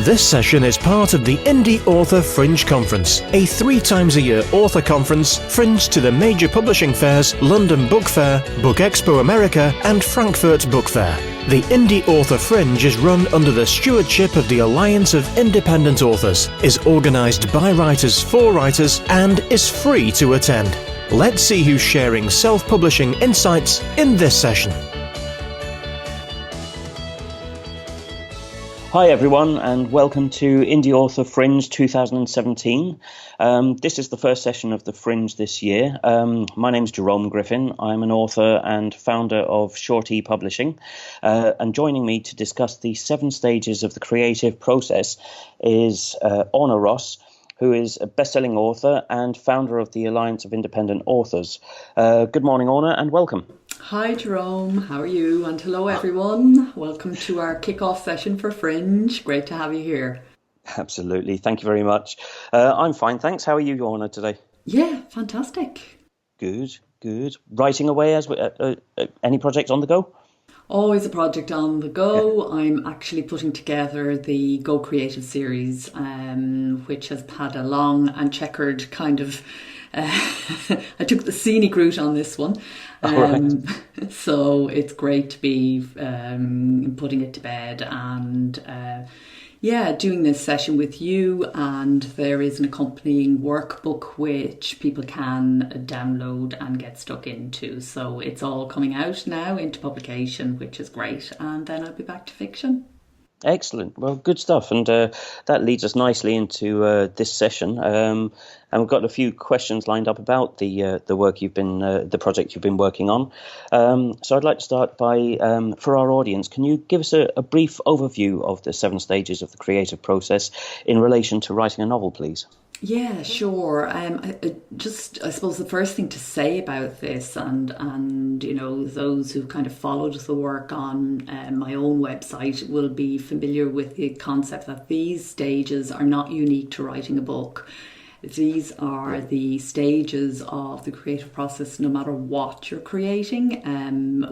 This session is part of the Indie Author Fringe Conference, a 3 times a year author conference fringed to the major publishing fairs London Book Fair, Book Expo America and Frankfurt Book Fair. The Indie Author Fringe is run under the stewardship of the Alliance of Independent Authors, is organised by writers for writers and is free to attend. Let's see who's sharing self-publishing insights in this session. Hi everyone and welcome to Indie Author Fringe 2017. This is the first session of the Fringe this year. My name's Jerome Griffin. I'm an author and founder of Short E Publishing. And joining me to discuss the 7 stages of the creative process is Orna, who is a best-selling author and founder of the Alliance of Independent Authors. Good morning, Orna, and welcome. Hi Jerome, how are you? And hello everyone. Welcome to our kick-off session for Fringe. Great to have you here. Absolutely. Thank you very much. I'm fine, thanks. How are you, Orna, today? Yeah, fantastic. Good. Writing away as any projects on the go? Always a project on the go. I'm actually putting together the Go Creative series, which has had a long and checkered kind of... I took the scenic route on this one. So it's great to be putting it to bed and doing this session with you, and there is an accompanying workbook which people can download and get stuck into. So it's all coming out now into publication, which is great, and then I'll be back to fiction. Excellent. Well, good stuff. And that leads us nicely into this session. And we've got a few questions lined up about the work the project you've been working on. So I'd like to start by, for our audience, can you give us a brief overview of the 7 stages of the creative process in relation to writing a novel, please? Yeah, sure. I suppose the first thing to say about this, and you know, those who kind of followed the work on my own website will be familiar with the concept that these stages are not unique to writing a book. These are the stages of the creative process, no matter what you're creating.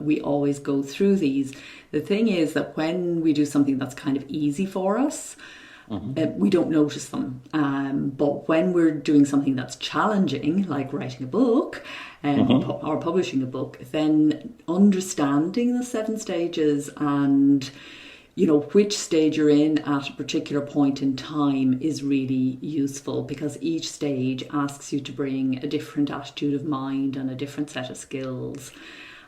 We always go through these. The thing is that when we do something that's kind of easy for us, we don't notice them. But when we're doing something that's challenging, like writing a book or publishing a book, then understanding the 7 stages and, you know, which stage you're in at a particular point in time is really useful, because each stage asks you to bring a different attitude of mind and a different set of skills.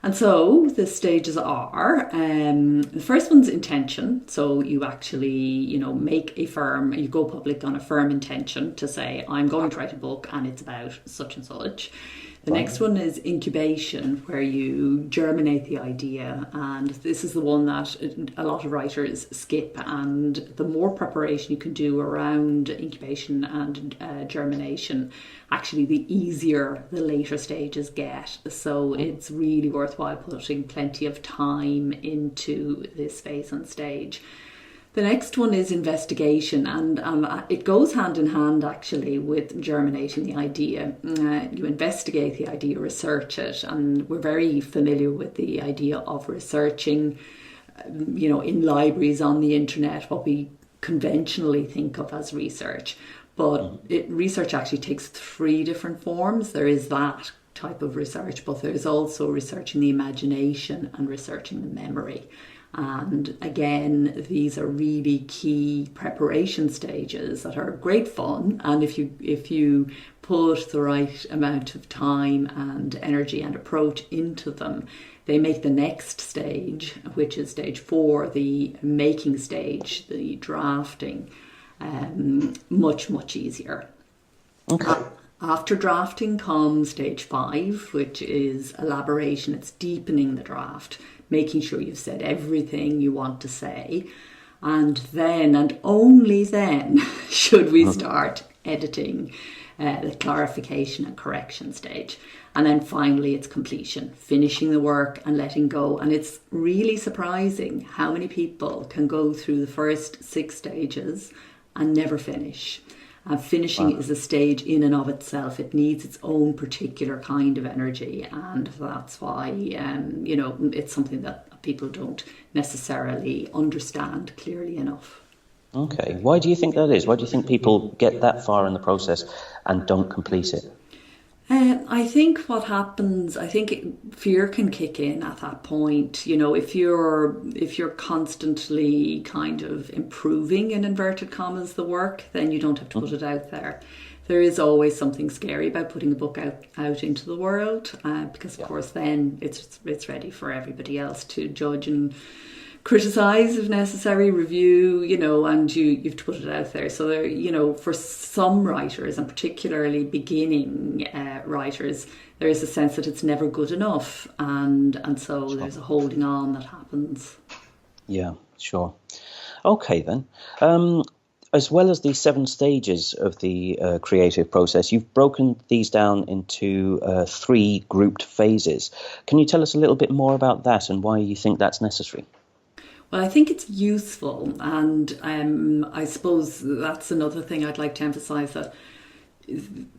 And so the stages are, the first one's intention. So you actually, you know, you go public on a firm intention to say, I'm going to write a book and it's about such and such. The next one is incubation, where you germinate the idea. And this is the one that a lot of writers skip. And the more preparation you can do around incubation and germination, actually the easier the later stages get. So it's really worthwhile putting plenty of time into this phase and stage. The next one is investigation, and it goes hand in hand actually with germinating the idea. You investigate the idea, research it, and we're very familiar with the idea of researching, you know, in libraries, on the internet, what we conventionally think of as research. But research actually takes 3 different forms. There is that type of research, but there's also researching the imagination and researching the memory. And again, these are really key preparation stages that are great fun. And if you put the right amount of time and energy and approach into them, they make the next stage, which is stage 4, the making stage, the drafting, much, much easier. Okay. After drafting comes stage 5, which is elaboration. It's deepening the draft, making sure you've said everything you want to say. And then, and only then, should we start editing, the clarification and correction stage. And then finally, it's completion, finishing the work and letting go. And it's really surprising how many people can go through the first 6 stages and never finish. Finishing is a stage in and of itself. It needs its own particular kind of energy, and that's why you know, it's something that people don't necessarily understand clearly enough. Okay. Why do you think that is? Why do you think people get that far in the process and don't complete it? I think what happens, fear can kick in at that point. You know, if you're constantly kind of improving, in inverted commas, the work, then you don't have to put it out there. There is always something scary about putting a book out into the world, because of course then it's ready for everybody else to judge and criticise if necessary, review, you know, and you've to put it out there. So there, you know, for some writers, and particularly beginning writers, there is a sense that it's never good enough, and so there's a holding on that happens. Yeah, sure. Okay then. As well as the 7 stages of the creative process, you've broken these down into 3 grouped phases. Can you tell us a little bit more about that and why you think that's necessary? Well, I think it's useful, and I suppose that's another thing I'd like to emphasise, that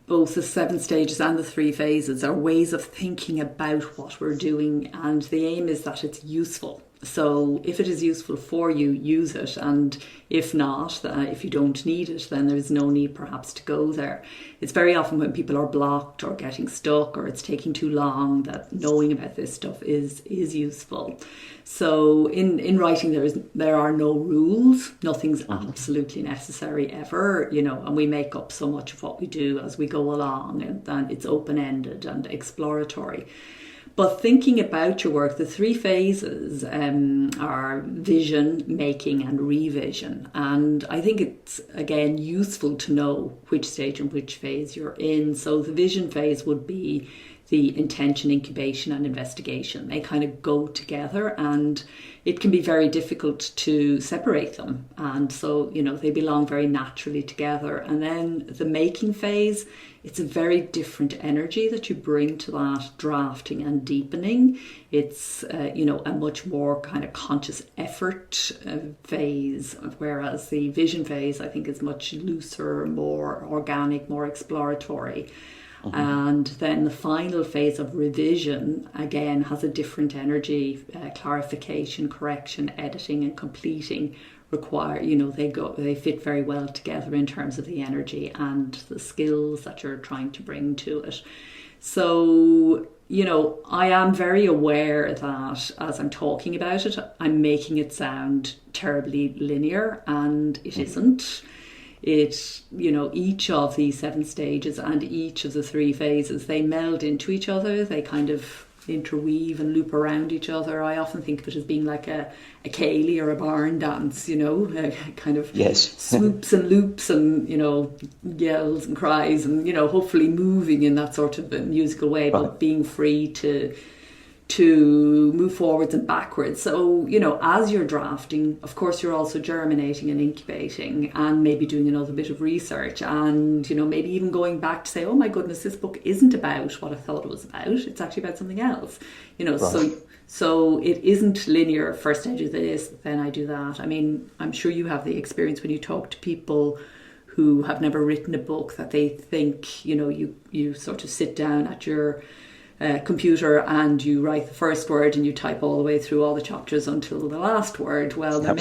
both the 7 stages and the 3 phases are ways of thinking about what we're doing, and the aim is that it's useful. So if it is useful for you, use it, and if not, if you don't need it, then there's no need perhaps to go there. It's very often when people are blocked or getting stuck or it's taking too long that knowing about this stuff is useful. So in writing there are no rules. Nothing's absolutely necessary ever, you know, and we make up so much of what we do as we go along, and it's open-ended and exploratory. But thinking about your work, the 3 phases are vision, making and revision. And I think it's, again, useful to know which stage and which phase you're in. So the vision phase would be the intention, incubation and investigation. They kind of go together, and it can be very difficult to separate them. And so, you know, they belong very naturally together. And then the making phase, it's a very different energy that you bring to that drafting and deepening. It's, you know, a much more kind of conscious effort phase, whereas the vision phase, I think, is much looser, more organic, more exploratory. And then the final phase of revision, again, has a different energy. Clarification, correction, editing and completing require, you know, they fit very well together in terms of the energy and the skills that you're trying to bring to it. So, you know, I am very aware that as I'm talking about it, I'm making it sound terribly linear, and it isn't. It, you know, each of these 7 stages and each of the 3 phases, they meld into each other. They kind of interweave and loop around each other. I often think of it as being like a ceilidh or a barn dance, you know, kind of swoops and loops and, you know, yells and cries and, you know, hopefully moving in that sort of a musical way, but being free to move forwards and backwards. So, you know, as you're drafting, of course, you're also germinating and incubating and maybe doing another bit of research and, you know, maybe even going back to say, oh my goodness, this book isn't about what I thought it was about. It's actually about something else, you know. So it isn't linear. First I do this, then I do that. I mean, I'm sure you have the experience when you talk to people who have never written a book that they think, you know, you sort of sit down at your computer and you write the first word and you type all the way through all the chapters until the last word. Well, there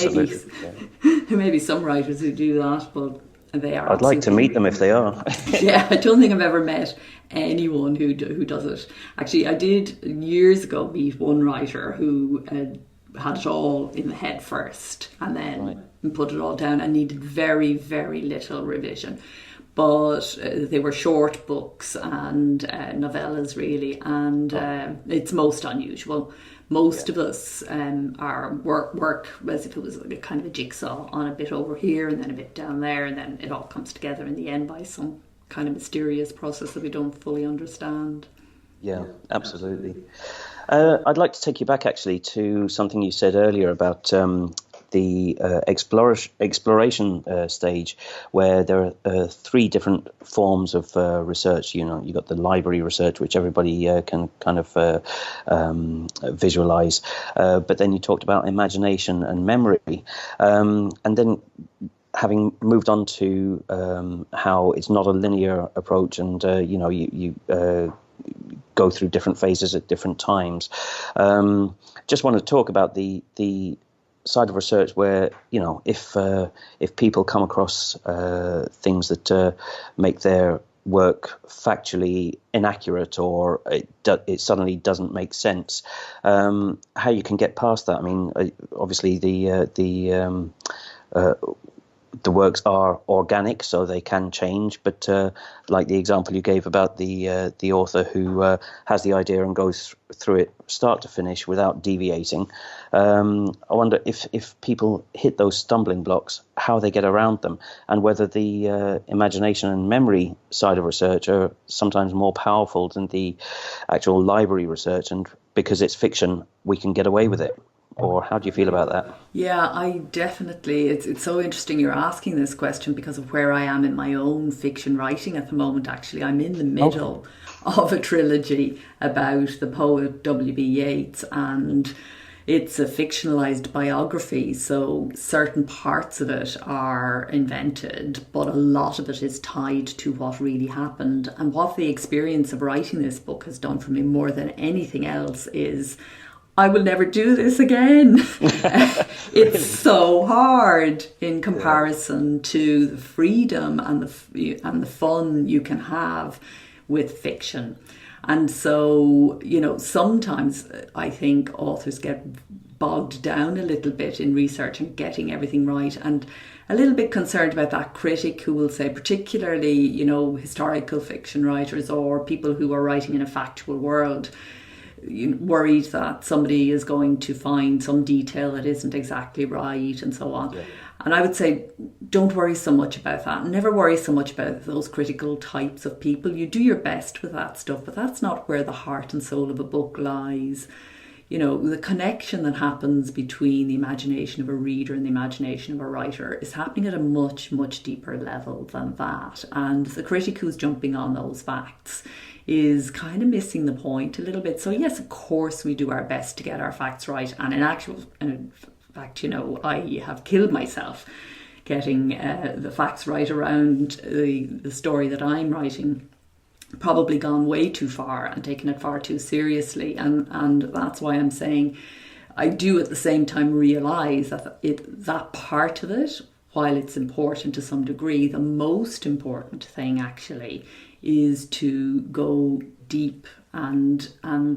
may be some writers who do that, but they are. I'd like to meet them if they are. Yeah, I don't think I've ever met anyone who does it. Actually, I did years ago meet one writer who had it all in the head first and then put it all down and needed very, very little revision. But they were short books and novellas, really, and it's most unusual. Most of us are work as if it was like a kind of a jigsaw, on a bit over here and then a bit down there, and then it all comes together in the end by some kind of mysterious process that we don't fully understand. Yeah, absolutely. I'd like to take you back actually to something you said earlier about the exploration stage, where there are 3 different forms of research. You know, you got the library research, which everybody can kind of visualize, but then you talked about imagination and memory, and then having moved on to how it's not a linear approach, and you know, you go through different phases at different times. Just want to talk about the side of research where, if people come across things that make their work factually inaccurate, or it suddenly doesn't make sense, how you can get past that. I mean, obviously the works are organic, so they can change. But like the example you gave about the author who has the idea and goes through it start to finish without deviating, I wonder if people hit those stumbling blocks, how they get around them, and whether the imagination and memory side of research are sometimes more powerful than the actual library research, and because it's fiction, we can get away with it. Or how do you feel about that? Yeah, I definitely, it's so interesting you're asking this question because of where I am in my own fiction writing at the moment. Actually, I'm in the middle of a trilogy about the poet W.B. Yeats, and it's a fictionalized biography, so certain parts of it are invented, but a lot of it is tied to what really happened. And what the experience of writing this book has done for me more than anything else is I will never do this again. It's so hard in comparison to the freedom and the fun you can have with fiction. And so, sometimes I think authors get bogged down a little bit in research and getting everything right, and a little bit concerned about that critic who will say, particularly, historical fiction writers or people who are writing in a factual world, worried that somebody is going to find some detail that isn't exactly right and so on. Yeah. And I would say, don't worry so much about that. Never worry so much about those critical types of people. You do your best with that stuff, but that's not where the heart and soul of a book lies. The connection that happens between the imagination of a reader and the imagination of a writer is happening at a much, much deeper level than that. And the critic who's jumping on those facts is kind of missing the point a little bit. So yes, of course we do our best to get our facts right. And in fact, I have killed myself getting the facts right around the story that I'm writing. Probably gone way too far and taken it far too seriously. And that's why I'm saying I do at the same time realise that part of it, while it's important to some degree, the most important thing actually is to go deep, and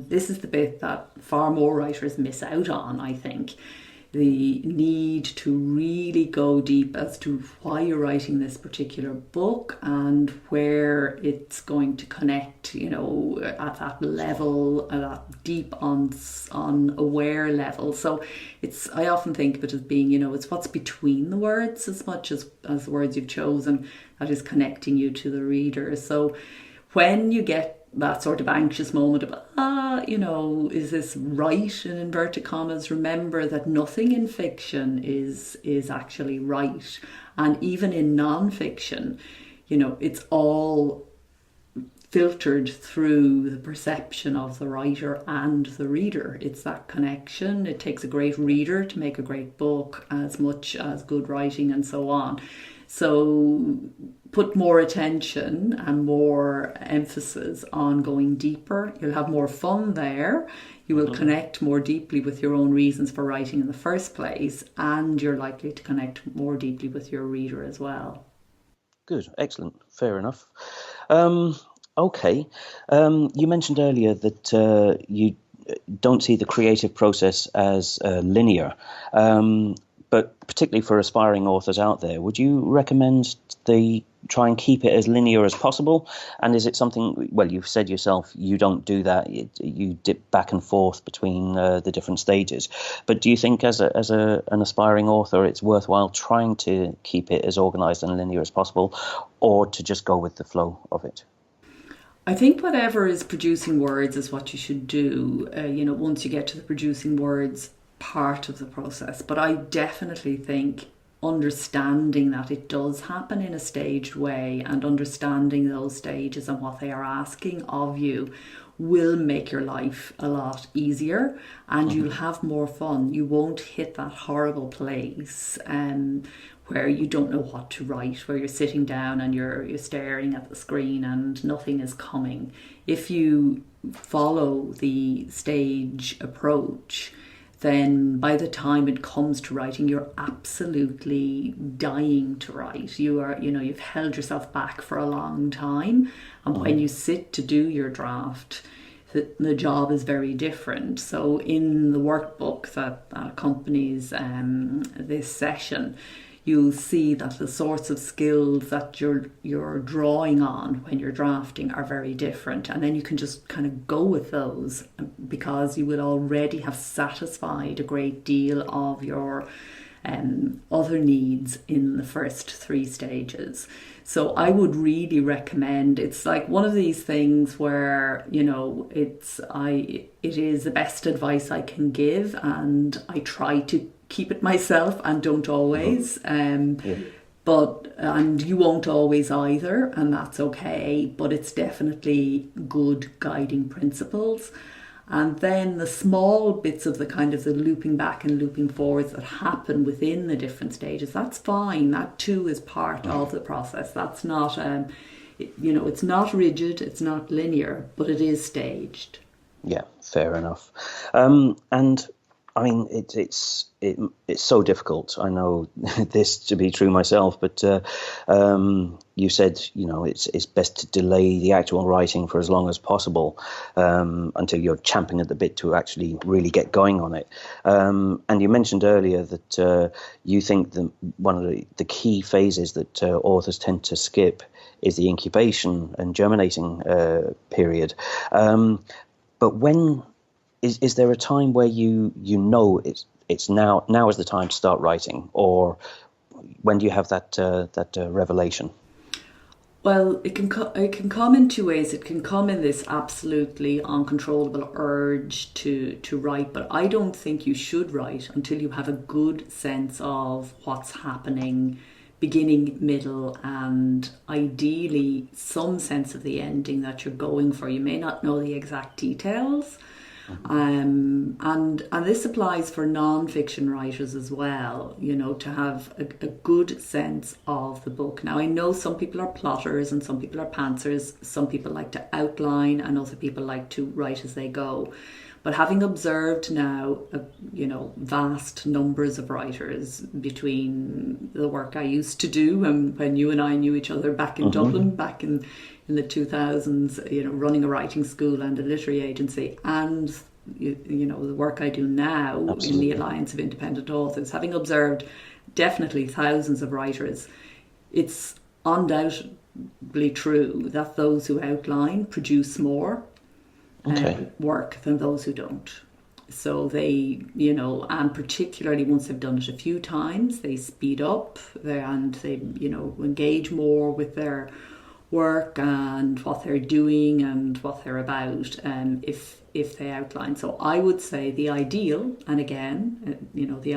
this is the bit that far more writers miss out on, I think. The need to really go deep as to why you're writing this particular book and where it's going to connect, at that level, that deep on aware level. So I often think of it as being, it's what's between the words as much as the words you've chosen that is connecting you to the reader. So when you get that sort of anxious moment of, is this right, in inverted commas, remember that nothing in fiction is actually right. And even in non-fiction, it's all filtered through the perception of the writer and the reader. It's that connection. It takes a great reader to make a great book as much as good writing and so on. So put more attention and more emphasis on going deeper. You'll have more fun there. You will connect more deeply with your own reasons for writing in the first place, and you're likely to connect more deeply with your reader as well. Good, excellent, fair enough. Okay, you mentioned earlier that you don't see the creative process as linear. But particularly for aspiring authors out there, would you recommend they try and keep it as linear as possible? And is it something, well, you've said yourself you don't do that, you dip back and forth between the different stages. But do you think as an aspiring author it's worthwhile trying to keep it as organised and linear as possible, or to just go with the flow of it? I think whatever is producing words is what you should do, once you get to the producing words part of the process. But I definitely think understanding that it does happen in a staged way and understanding those stages and what they are asking of you will make your life a lot easier, and you'll have more fun. You won't hit that horrible place where you don't know what to write, where you're sitting down and you're staring at the screen and nothing is coming. If you follow the stage approach, then by the time it comes to writing, you're absolutely dying to write. You've held yourself back for a long time. And when you sit to do your draft, the job is very different. So in the workbook that accompanies this session, you'll see that the sorts of skills that you're drawing on when you're drafting are very different. And then you can just kind of go with those because you will already have satisfied a great deal of your other needs in the first 3 stages. So I would really recommend, it's like one of these things where, it is the best advice I can give, and I try to keep it myself and don't always. But you won't always either, and that's okay, but it's definitely good guiding principles. And then the small bits of the kind of the looping back and looping forwards that happen within the different stages, that's fine. That too is part of the process. That's not, it's not rigid, it's not linear, but it is staged. Yeah, fair enough. And I mean, it's so difficult. I know this to be true myself, but you said, it's best to delay the actual writing for as long as possible until you're champing at the bit to actually really get going on it. And you mentioned earlier that you think that one of the key phases that authors tend to skip is the incubation and germinating period. But when is there a time where you know it's now is the time to start writing, or when do you have that revelation? Well, it can come in 2 ways. It can come in this absolutely uncontrollable urge to write, but I don't think you should write until you have a good sense of what's happening, beginning, middle, and ideally some sense of the ending that you're going for. You may not know the exact details. And this applies for non-fiction writers as well, to have a good sense of the book. Now, I know some people are plotters and some people are pantsers. Some people like to outline and other people like to write as they go. But having observed now, vast numbers of writers between the work I used to do and when you and I knew each other back in Dublin, back in the 2000s, running a writing school and a literary agency, and the work I do now in the Alliance of Independent Authors, having observed definitely thousands of writers, it's undoubtedly true that those who outline produce more work than those who don't. So they, and particularly once they've done it a few times, they speed up and they, engage more with their work and what they're doing and what they're about, if they outline. So I would say the ideal, and again, the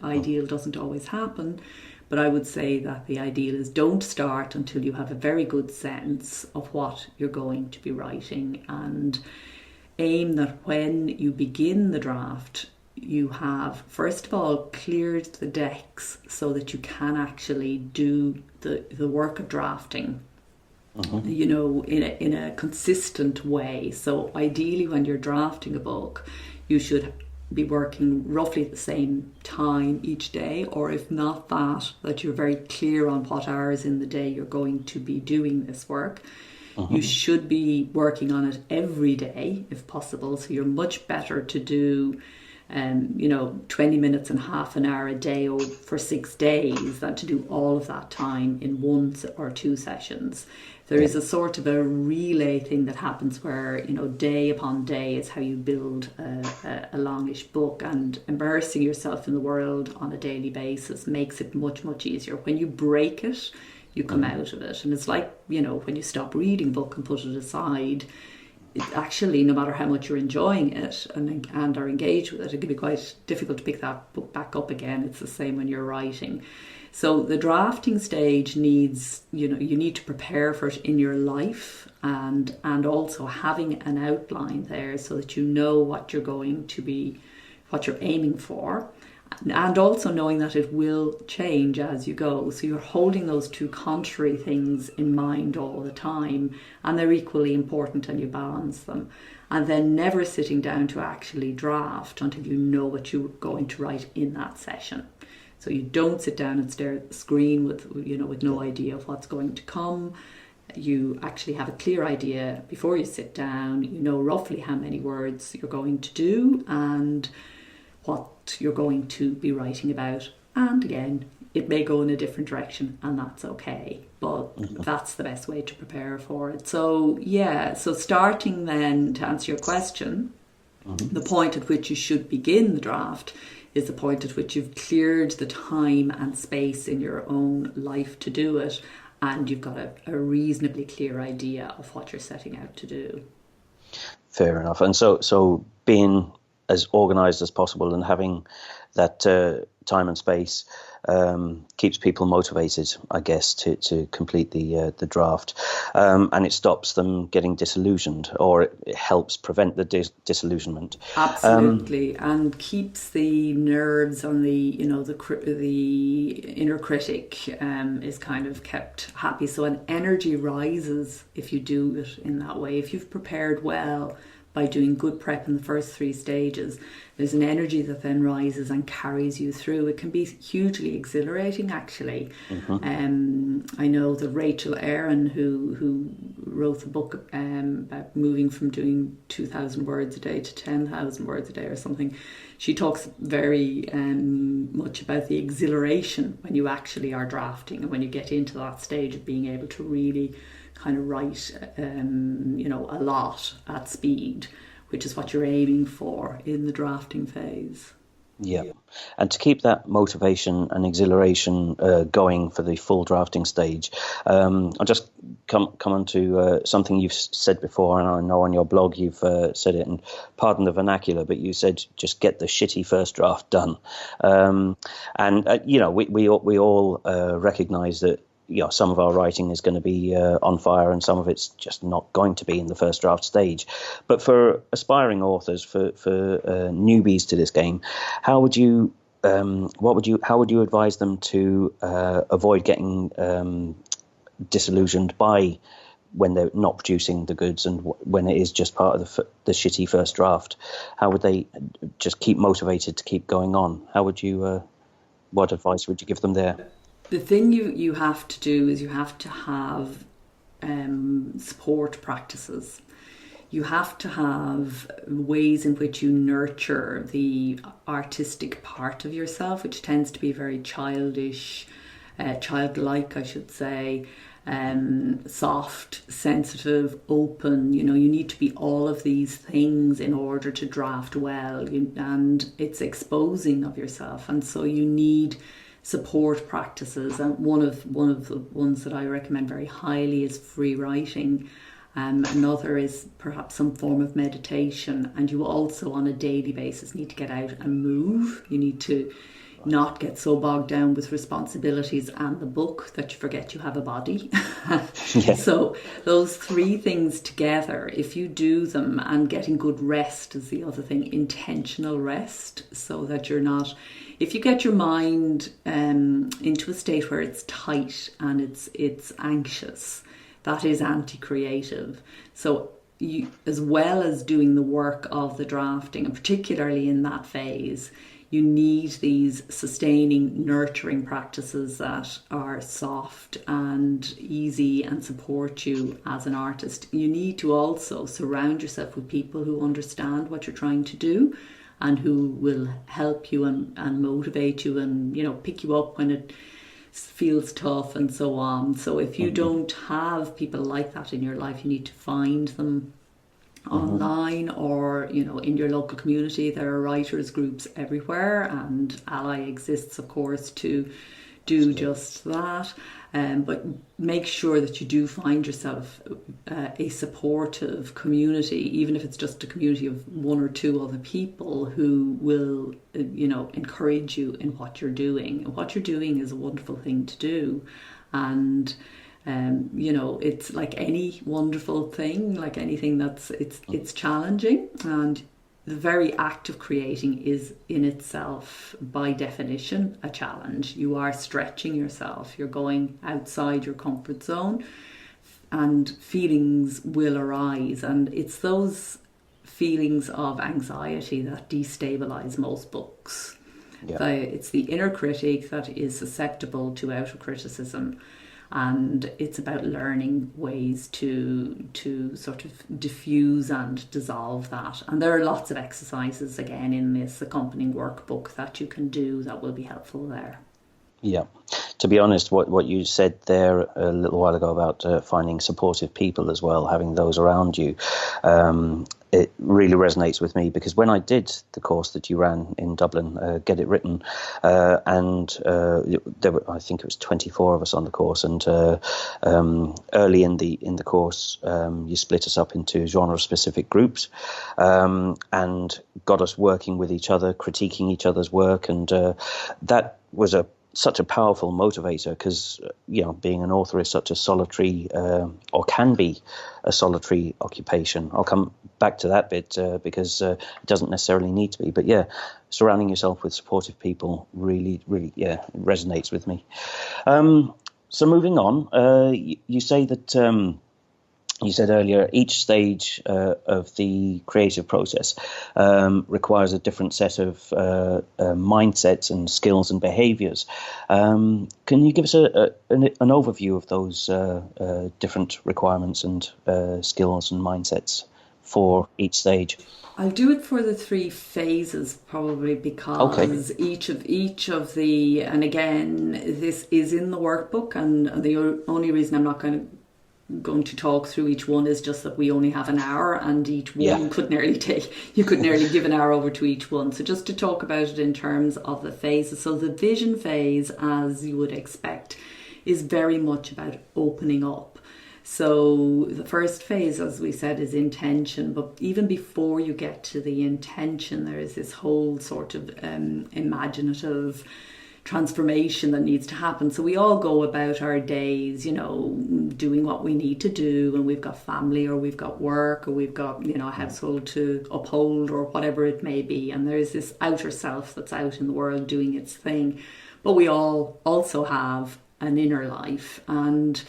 ideal doesn't always happen, but I would say that the ideal is don't start until you have a very good sense of what you're going to be writing, and aim that when you begin the draft, you have, first of all, cleared the decks so that you can actually do the work of drafting in a consistent way. So ideally when you're drafting a book, you should be working roughly at the same time each day, or if not that you're very clear on what hours in the day you're going to be doing this work. You should be working on it every day if possible, so you're much better to do 20 minutes and half an hour a day for 6 days than to do all of that time in 1 or 2 sessions. There is a sort of a relay thing that happens where, day upon day is how you build a longish book, and immersing yourself in the world on a daily basis makes it much, much easier. When you break it, you come out of it. And it's like, when you stop reading a book and put it aside, it actually, no matter how much you're enjoying it and are engaged with it, it can be quite difficult to pick that book back up again. It's the same when you're writing. So the drafting stage needs, you need to prepare for it in your life, and also having an outline there so that you know what you're aiming for. And also knowing that it will change as you go. So you're holding those two contrary things in mind all the time, and they're equally important, and you balance them. And then never sitting down to actually draft until you know what you're going to write in that session. So you don't sit down and stare at the screen with no idea of what's going to come. You actually have a clear idea before you sit down. You know roughly how many words you're going to do and what you're going to be writing about. And again, it may go in a different direction, and that's okay. But that's the best way to prepare for it. So so starting then, to answer your question, the point at which you should begin the draft is the point at which you've cleared the time and space in your own life to do it, and you've got a reasonably clear idea of what you're setting out to do. Fair enough. And so being as organised as possible and having that time and space keeps people motivated, I guess, to complete the draft, and it stops them getting disillusioned, or it helps prevent the disillusionment. Absolutely, and keeps the nerves on the inner critic is kind of kept happy. So an energy rises if you do it in that way. If you've prepared well by doing good prep in the first 3 stages, there's an energy that then rises and carries you through. It can be hugely exhilarating, actually. I know that Rachel Aaron, who wrote the book about moving from doing 2,000 words a day to 10,000 words a day or something, she talks very much about the exhilaration when you actually are drafting, and when you get into that stage of being able to really kind of write, a lot at speed, which is what you're aiming for in the drafting phase. Yeah, and to keep that motivation and exhilaration going for the full drafting stage, I'll just come on to something you've said before, and I know on your blog you've said it, and pardon the vernacular, but you said just get the shitty first draft done. We all recognise that some of our writing is going to be on fire, and some of it's just not going to be in the first draft stage. But for aspiring authors, for newbies to this game, how would you advise them to avoid getting disillusioned by when they're not producing the goods, and when it is just part of the shitty first draft? How would they just keep motivated to keep going on? How would you? What advice would you give them there? The thing you have to do is you have to have support practices. You have to have ways in which you nurture the artistic part of yourself, which tends to be very childish, childlike, I should say, soft, sensitive, open. You need to be all of these things in order to draft well, and it's exposing of yourself, and so you need support practices. And one of the ones that I recommend very highly is free writing. Another is perhaps some form of meditation, and you also on a daily basis need to get out and move. You need to not get so bogged down with responsibilities and the book that you forget you have a body. Yeah. So those 3 things together, if you do them, and getting good rest is the other thing, intentional rest, so that you're not, if you get your mind into a state where it's tight and it's anxious, that is anti-creative. So you, as well as doing the work of the drafting, and particularly in that phase, you need these sustaining, nurturing practices that are soft and easy and support you as an artist. You need to also surround yourself with people who understand what you're trying to do, and who will help you and motivate you, and pick you up when it feels tough and so on. So if you don't have people like that in your life, you need to find them online, or in your local community. There are writers groups everywhere, and ALLi exists, of course, to do just that. But make sure that you do find yourself a supportive community, even if it's just a community of 1 or 2 other people who will, encourage you in what you're doing. And what you're doing is a wonderful thing to do. And it's like any wonderful thing, like anything it's challenging, and the very act of creating is in itself, by definition, a challenge. You are stretching yourself. You're going outside your comfort zone, and feelings will arise. And it's those feelings of anxiety that destabilize most books. Yeah. It's the inner critic that is susceptible to outer criticism. And it's about learning ways to sort of diffuse and dissolve that. And there are lots of exercises, again, in this accompanying workbook that you can do that will be helpful there. Yeah. To be honest, what you said there a little while ago about finding supportive people as well, having those around you, it really resonates with me, because when I did the course that you ran in Dublin, Get It Written, and there were, I think it was 24 of us on the course, and early in the course, you split us up into genre-specific groups, and got us working with each other, critiquing each other's work, and that was such a powerful motivator, because being an author is such a solitary, or can be a solitary occupation. I'll come back to that bit because it doesn't necessarily need to be, but surrounding yourself with supportive people really resonates with me. So moving on, you say that you said earlier, each stage of the creative process requires a different set of mindsets and skills and behaviours. Can you give us an overview of those different requirements and skills and mindsets for each stage? I'll do it for the 3 phases probably, because each of the, and again, this is in the workbook, and the only reason I'm not going to talk through each one is just that we only have an hour, and each one you could nearly give an hour over to each one. So just to talk about it in terms of the phases. So the vision phase, as you would expect, is very much about opening up. So the first phase, as we said, is intention. But even before you get to the intention, there is this whole sort of imaginative transformation that needs to happen. So we all go about our days, doing what we need to do, and we've got family, or we've got work, or we've got, a household to uphold, or whatever it may be. And there's this outer self that's out in the world doing its thing. But we all also have an inner life, and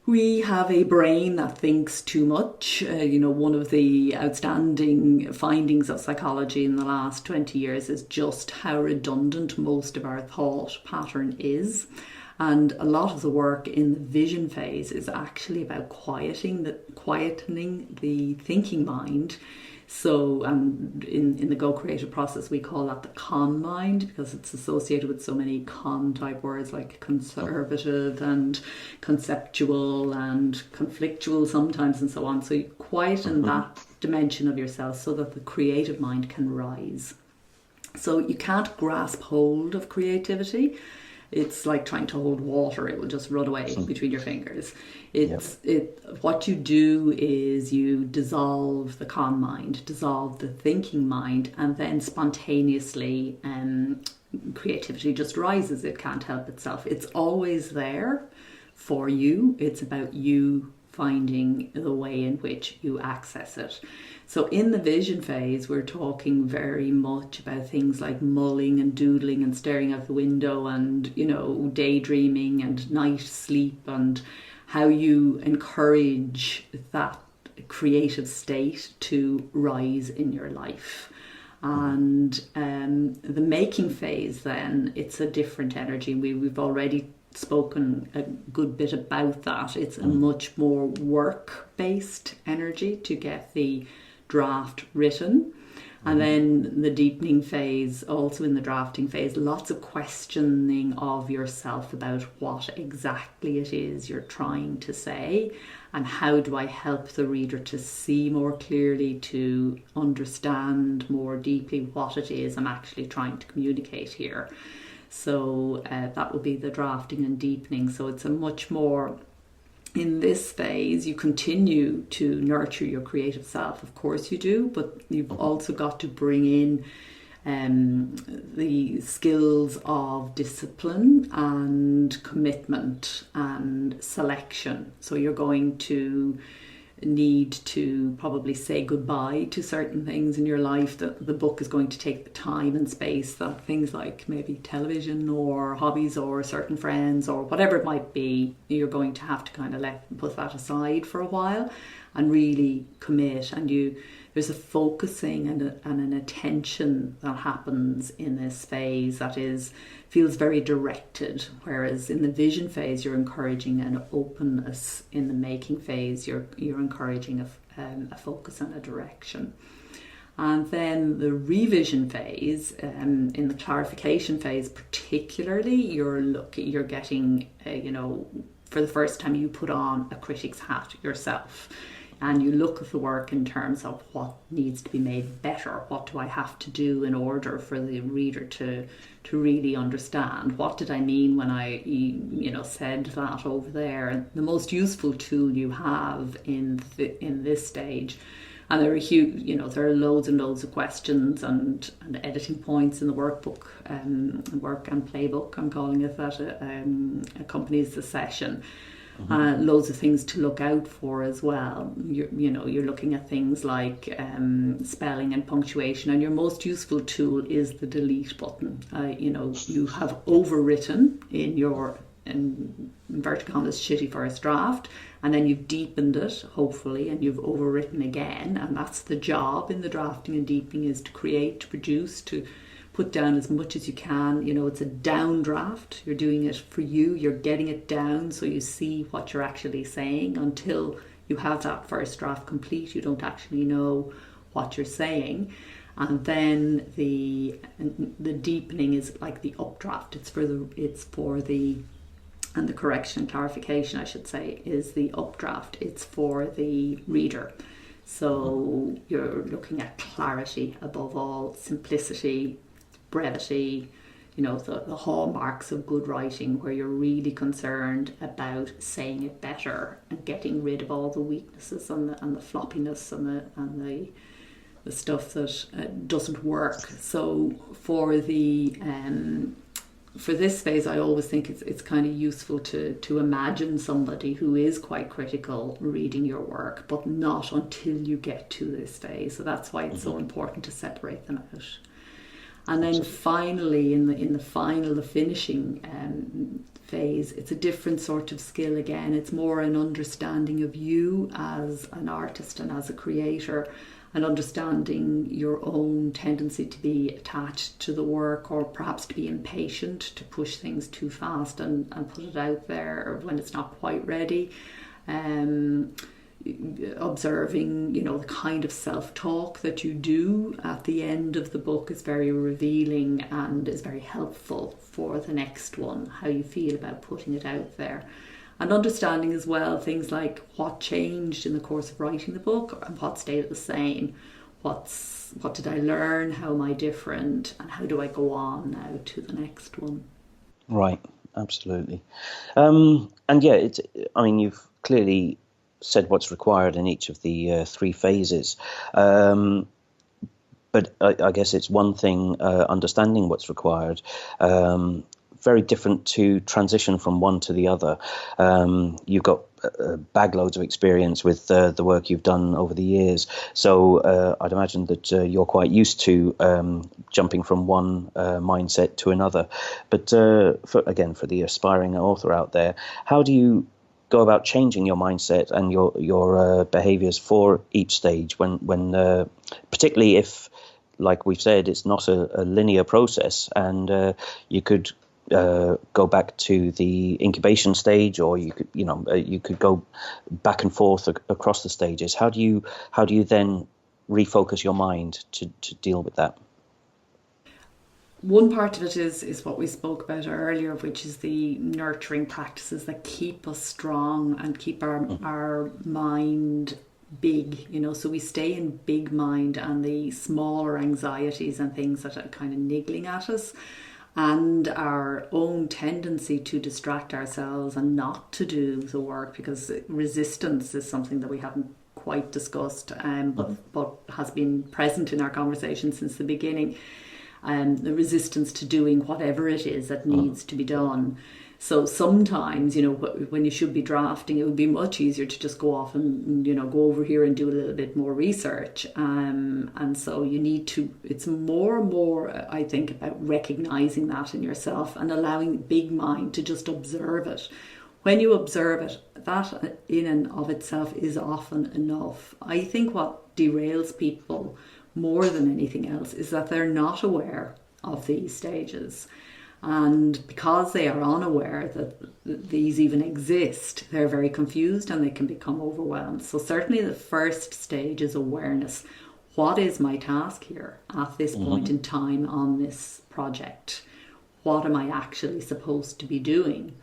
we have a brain that thinks too much. One of the outstanding findings of psychology in the last 20 years is just how redundant most of our thought pattern is. And a lot of the work in the vision phase is actually about quietening the thinking mind. So in the Go Creative process, we call that the con mind, because it's associated with so many con type words like conservative and conceptual and conflictual sometimes, and so on. So you quieten that dimension of yourself so that the creative mind can rise. So you can't grasp hold of creativity. It's like trying to hold water. It will just run away between your fingers. What you do is you dissolve the con mind, dissolve the thinking mind, and then spontaneously creativity just rises. It can't help itself. It's always there for you. It's about you finding the way in which you access it. So in the vision phase, we're talking very much about things like mulling and doodling and staring out the window and, daydreaming and night sleep, and how you encourage that creative state to rise in your life. And the making phase, then, it's a different energy. We've already spoken a good bit about that. It's a much more work-based energy to get the draft written. And then the deepening phase, also in the drafting phase, lots of questioning of yourself about what exactly it is you're trying to say, and how do I help the reader to see more clearly, to understand more deeply what it is I'm actually trying to communicate here. So that will be the drafting and deepening. So it's a much more, in this phase, you continue to nurture your creative self. Of course you do, but you've also got to bring in the skills of discipline and commitment and selection. So you're going to need to probably say goodbye to certain things in your life, that the book is going to take the time and space that things like maybe television or hobbies or certain friends or whatever it might be, you're going to have to kind of put that aside for a while and really commit. And there's a focusing and an attention that happens in this phase that feels very directed, whereas in the vision phase you're encouraging an openness. In the making phase you're encouraging a focus and a direction. And then the revision phase, in the clarification phase particularly, you're getting for the first time you put on a critic's hat yourself. And you look at the work in terms of what needs to be made better. What do I have to do in order for the reader to really understand? What did I mean when I said that over there? And the most useful tool you have in this stage, and there are there are loads and loads of questions and editing points in the workbook, work and playbook, I'm calling it, that accompanies the session. Loads of things to look out for as well. You're looking at things like spelling and punctuation, and your most useful tool is the delete button. You have overwritten in inverted commas shitty first draft, and then you've deepened it hopefully, and you've overwritten again, and that's the job in the drafting and deepening, is to create, to produce, to put down as much as you can. It's a down draft. You're doing it for you. You're getting it down so you see what you're actually saying. Until you have that first draft complete, you don't actually know what you're saying. And then the deepening is like the updraft. And the correction and clarification, I should say, is the updraft. It's for the reader. So you're looking at clarity above all, simplicity, brevity, the hallmarks of good writing, where you're really concerned about saying it better and getting rid of all the weaknesses and the floppiness and the stuff that doesn't work. So for this phase, I always think it's kind of useful to imagine somebody who is quite critical reading your work, but not until you get to this phase. So that's why it's so important to separate them out. And then finally, in the finishing phase, it's a different sort of skill again. It's more an understanding of you as an artist and as a creator, and understanding your own tendency to be attached to the work, or perhaps to be impatient, to push things too fast and put it out there when it's not quite ready. Observing, the kind of self-talk that you do at the end of the book is very revealing and is very helpful for the next one, how you feel about putting it out there. And understanding as well things like what changed in the course of writing the book and what stayed the same. What did I learn? How am I different? And how do I go on now to the next one? Right, absolutely. And yeah, you've clearly said what's required in each of the three phases. But I guess it's one thing understanding what's required. Very different to transition from one to the other. You've got bag loads of experience with the work you've done over the years. So I'd imagine that you're quite used to jumping from one mindset to another. But for the aspiring author out there, how do you go about changing your mindset and your behaviors for each stage when particularly if, like we've said, it's not a linear process, and you could go back to the incubation stage, or you could go back and forth across the stages. How do you then refocus your mind to deal with that? One part of it is what we spoke about earlier, which is the nurturing practices that keep us strong and keep our mind big, so we stay in big mind, and the smaller anxieties and things that are kind of niggling at us, and our own tendency to distract ourselves and not to do the work, because resistance is something that we haven't quite discussed, but has been present in our conversation since the beginning. The resistance to doing whatever it is that needs to be done. So sometimes, when you should be drafting, it would be much easier to just go off and, go over here and do a little bit more research. And so it's more and more, I think, about recognizing that in yourself and allowing the big mind to just observe it. When you observe it, that in and of itself is often enough. I think what derails people more than anything else is that they're not aware of these stages. And because they are unaware that these even exist, they're very confused and they can become overwhelmed. So certainly the first stage is awareness. What is my task here at this point in time on this project? What am I actually supposed to be doing?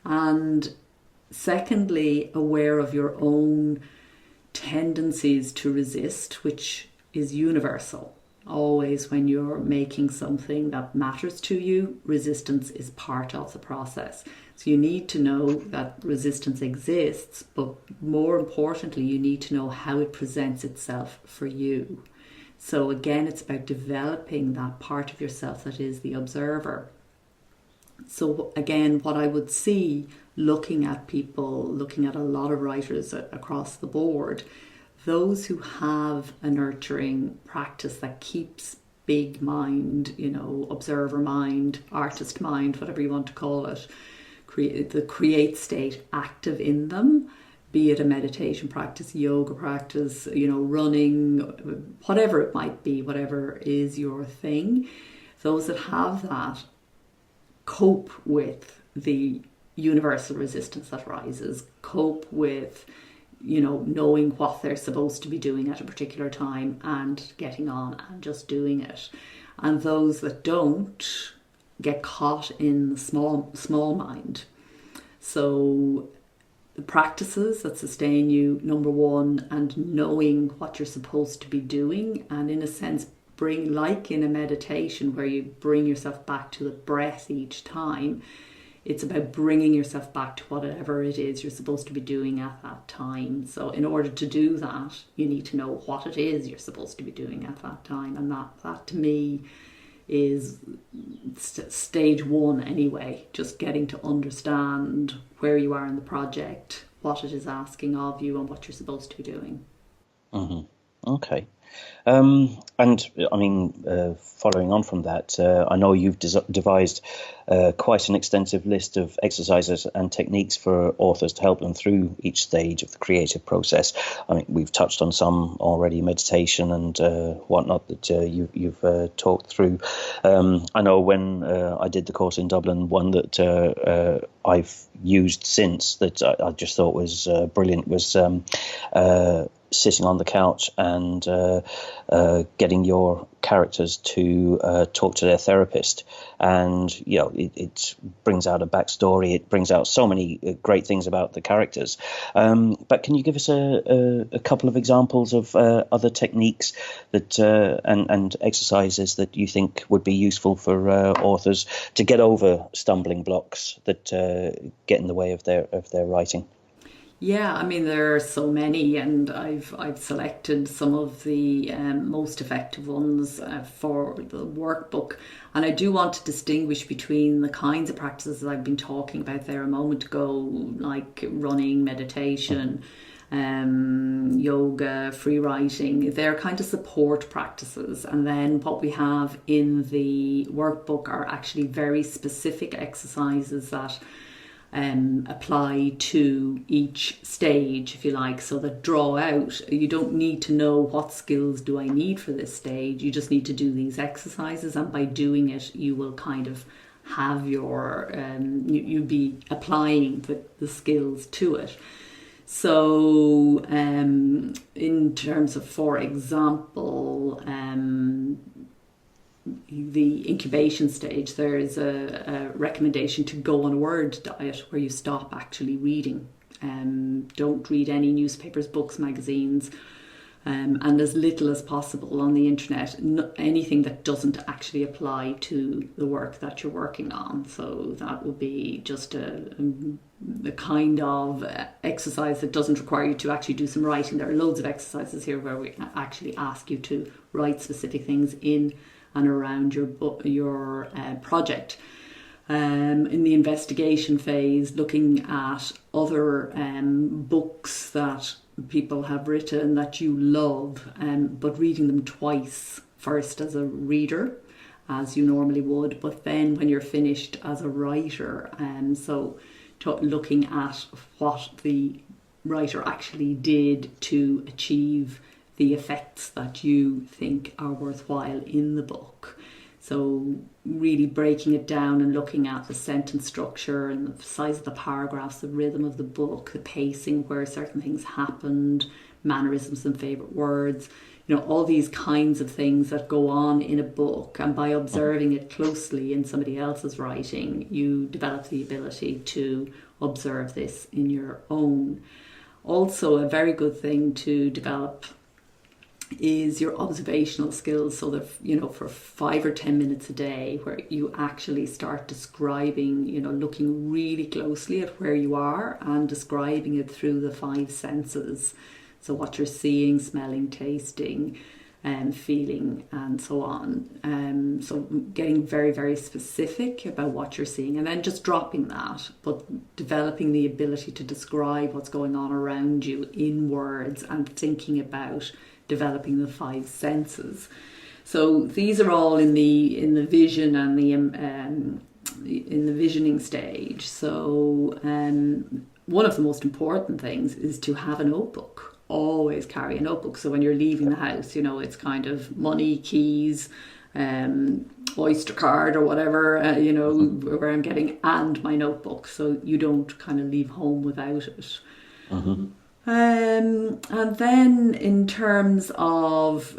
And secondly, aware of your own tendencies to resist, which is universal. Always when you're making something that matters to you, resistance is part of the process. So you need to know that resistance exists, but more importantly, you need to know how it presents itself for you. So again, it's about developing that part of yourself that is the observer. So again, what I would see looking at people, looking at a lot of writers across the board, those who have a nurturing practice that keeps big mind, observer mind, artist mind, whatever you want to call it, the create state active in them, be it a meditation practice, yoga practice, running, whatever it might be, whatever is your thing. Those that have that cope with the universal resistance that rises, cope with knowing what they're supposed to be doing at a particular time and getting on and just doing it. And those that don't get caught in the small mind. So the practices that sustain you, number one, and knowing what you're supposed to be doing, and in a sense bring, like in a meditation where you bring yourself back to the breath each time, it's about bringing yourself back to whatever it is you're supposed to be doing at that time. So in order to do that, you need to know what it is you're supposed to be doing at that time. And that to me is stage one anyway, just getting to understand where you are in the project, what it is asking of you and what you're supposed to be doing. Mm-hmm. Okay. And I mean, following on from that, I know you've devised quite an extensive list of exercises and techniques for authors to help them through each stage of the creative process. I mean, we've touched on some already, meditation and whatnot that you've talked through. I know when I did the course in Dublin, one that I've used since that I just thought was brilliant was sitting on the couch and getting your characters to talk to their therapist. And, it brings out a backstory. It brings out so many great things about the characters. But can you give us a couple of examples of other techniques that and exercises that you think would be useful for authors to get over stumbling blocks that get in the way of their writing? Yeah, I mean, there are so many, and I've selected some of the most effective ones for the workbook. And I do want to distinguish between the kinds of practices I've been talking about there a moment ago, like running, meditation, yoga, free writing. They're kind of support practices. And then what we have in the workbook are actually very specific exercises that apply to each stage, if you like, so that draw out. You don't need to know what skills do I need for this stage. You just need to do these exercises, and by doing it, you will kind of have your you'll be applying the skills to it. So in terms of, for example, the incubation stage, there is a recommendation to go on a word diet where you stop actually reading. Don't read any newspapers, books, magazines, and as little as possible on the internet, anything that doesn't actually apply to the work that you're working on. So that would be just a kind of exercise that doesn't require you to actually do some writing. There are loads of exercises here where we actually ask you to write specific things in and around your project. In the investigation phase, looking at other books that people have written that you love, but reading them twice, first as a reader, as you normally would, but then when you're finished as a writer. Looking at what the writer actually did to achieve the effects that you think are worthwhile in the book. So really breaking it down and looking at the sentence structure and the size of the paragraphs, the rhythm of the book, the pacing, where certain things happened, mannerisms and favourite words, all these kinds of things that go on in a book. And by observing it closely in somebody else's writing, you develop the ability to observe this in your own. Also, a very good thing to develop is your observational skills, so that for 5 or 10 minutes a day, where you actually start describing, looking really closely at where you are and describing it through the 5 senses. So what you're seeing, smelling, tasting, feeling, and so on. So getting very, very specific about what you're seeing, and then just dropping that, but developing the ability to describe what's going on around you in words and thinking about developing the 5 senses. So these are all in the vision and in the visioning stage. So one of the most important things is to have a notebook. Always carry a notebook. So when you're leaving the house, it's kind of money, keys, Oyster card or whatever, where I'm getting, and my notebook. So you don't kind of leave home without it. Mm-hmm. And then in terms of,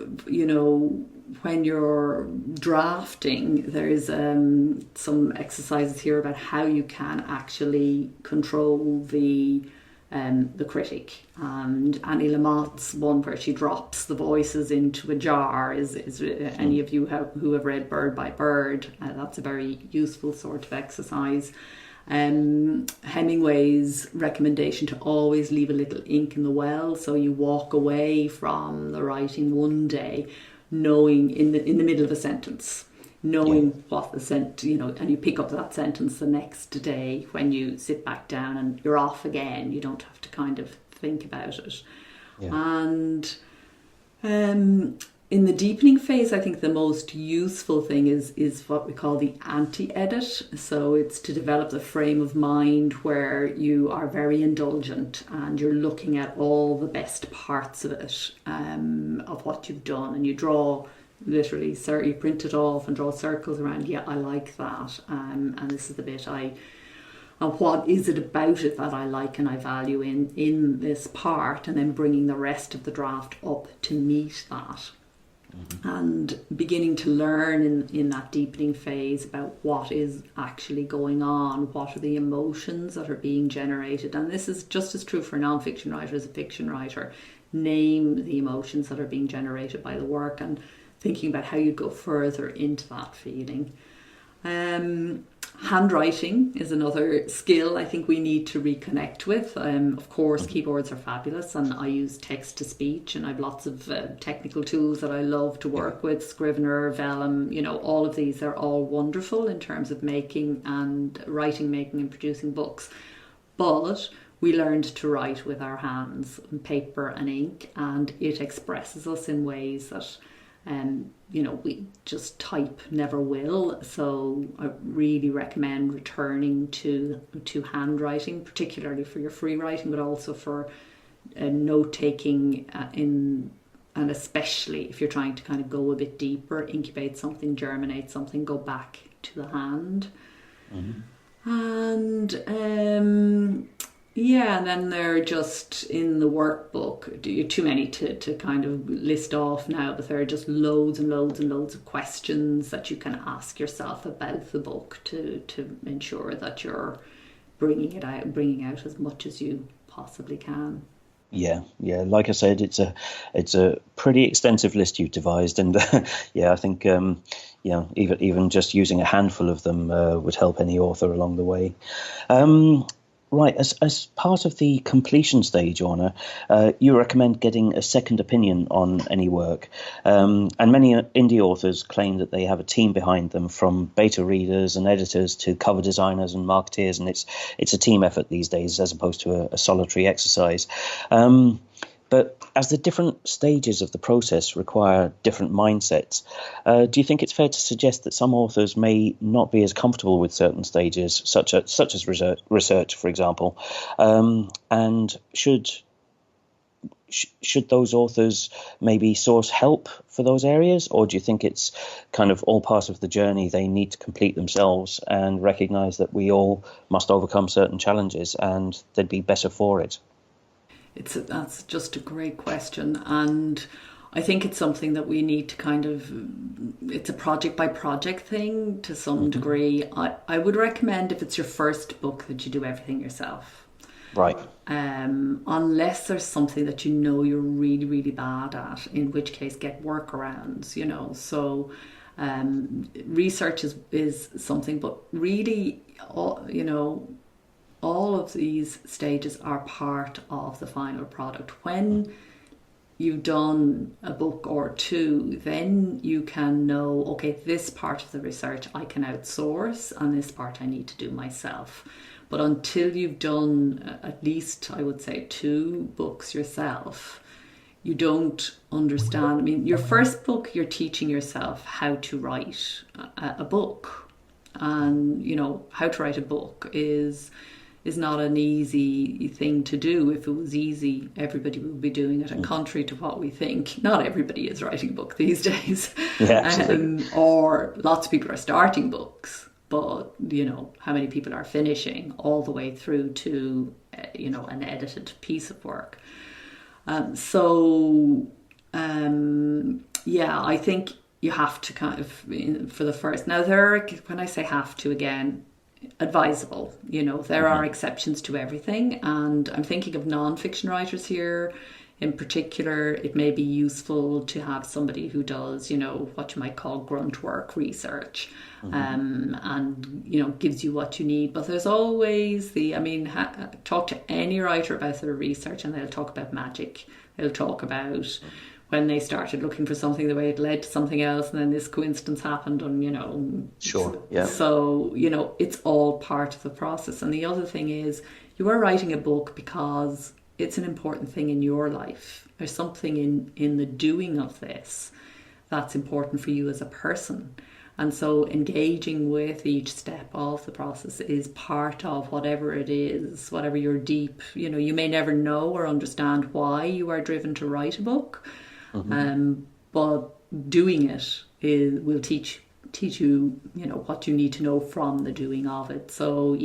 when you're drafting, there's some exercises here about how you can actually control the critic. And Annie Lamott's one where she drops the voices into a jar is any of you who have read Bird by Bird, that's a very useful sort of exercise. Hemingway's recommendation to always leave a little ink in the well, so you walk away from the writing one day knowing in the middle of a sentence, knowing what the and you pick up that sentence the next day when you sit back down and you're off again. You don't have to kind of think about it. And in the deepening phase, I think the most useful thing is what we call the anti-edit. So it's to develop the frame of mind where you are very indulgent and you're looking at all the best parts of it, of what you've done, and you draw literally, you print it off and draw circles around. Yeah, I like that, and this is the bit what is it about it that I like and I value in this part, and then bringing the rest of the draft up to meet that. Mm-hmm. And beginning to learn in that deepening phase about what is actually going on, what are the emotions that are being generated. And this is just as true for a non-fiction writer as a fiction writer. Name the emotions that are being generated by the work and thinking about how you go further into that feeling. Handwriting is another skill I think we need to reconnect with. Of course, keyboards are fabulous, and I use text-to-speech, and I have lots of technical tools that I love to work with, Scrivener, Vellum, all of these are all wonderful in terms of making and writing, making and producing books. But we learned to write with our hands, paper and ink, and it expresses us in ways that we just type never will. So I really recommend returning to handwriting, particularly for your free writing, but also for note taking and especially if you're trying to kind of go a bit deeper, incubate something, germinate something, go back to the hand. Mm-hmm. And and then they're just in the workbook. Too many to kind of list off now, but there are just loads and loads and loads of questions that you can ask yourself about the book to ensure that you're bringing out as much as you possibly can. Yeah. Like I said, it's a pretty extensive list you've devised, and I think even just using a handful of them would help any author along the way. Right, as part of the completion stage, Orna, you recommend getting a second opinion on any work. And many indie authors claim that they have a team behind them, from beta readers and editors to cover designers and marketeers, and it's a team effort these days as opposed to a solitary exercise. But as the different stages of the process require different mindsets, do you think it's fair to suggest that some authors may not be as comfortable with certain stages, such as research, for example, and should those authors maybe source help for those areas, or do you think it's kind of all part of the journey they need to complete themselves and recognise that we all must overcome certain challenges and they'd be better for it? That's just a great question, and I think it's something that we need to it's a project by project thing to some degree. I would recommend, if it's your first book, that you do everything yourself. Right. Unless there's something that you know you're really, really bad at, in which case get workarounds, So research is something, but really, all of these stages are part of the final product. When you've done a book or two, then you can know, okay, this part of the research I can outsource and this part I need to do myself. But until you've done at least, I would say, 2 books yourself, you don't understand. I mean, your first book, you're teaching yourself how to write a book. And, how to write a book is not an easy thing to do. If it was easy, everybody would be doing it. And contrary to what we think, not everybody is writing a book these days. Yeah, or lots of people are starting books, but how many people are finishing all the way through to an edited piece of work. I think you have to kind of, for the first. Now, when I say have to, again, advisable. There are exceptions to everything, and I'm thinking of non-fiction writers here. In particular, it may be useful to have somebody who does, what you might call grunt work research, and gives you what you need. But there's always talk to any writer about their research, and they'll talk about magic. They'll talk about when they started looking for something, the way it led to something else, and then this coincidence happened, and Sure, yeah. So, it's all part of the process. And the other thing is, you are writing a book because it's an important thing in your life. There's something in the doing of this that's important for you as a person. And so engaging with each step of the process is part of whatever it is, whatever your deep, you may never know or understand why you are driven to write a book. But doing it will teach you, what you need to know from the doing of it. So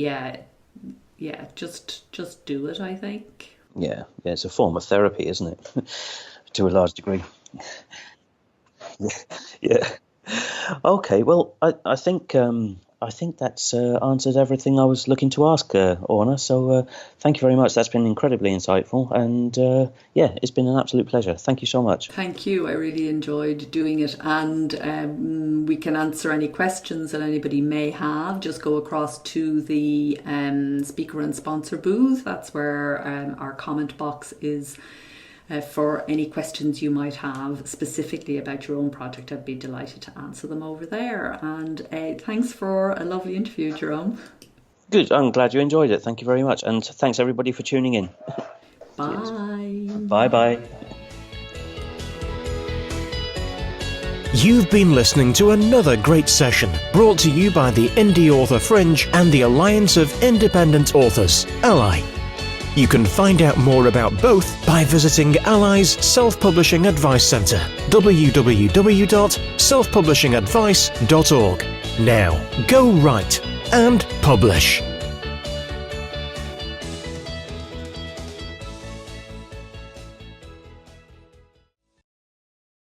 just do it, I think. Yeah, it's a form of therapy, isn't it? To a large degree. Yeah. Okay, well, I think that's answered everything I was looking to ask, Orna. So thank you very much. That's been incredibly insightful, and it's been an absolute pleasure. Thank you so much. Thank you. I really enjoyed doing it, and we can answer any questions that anybody may have. Just go across to the speaker and sponsor booth. That's where our comment box is. For any questions you might have specifically about your own project, I'd be delighted to answer them over there. And thanks for a lovely interview, Jerome. Good. I'm glad you enjoyed it. Thank you very much. And thanks everybody for tuning in. Bye. Bye-bye. You've been listening to another great session brought to you by the Indie Author Fringe and the Alliance of Independent Authors, ALLi. You can find out more about both by visiting ALLi's Self-Publishing Advice Centre, www.selfpublishingadvice.org. Now, go write and publish.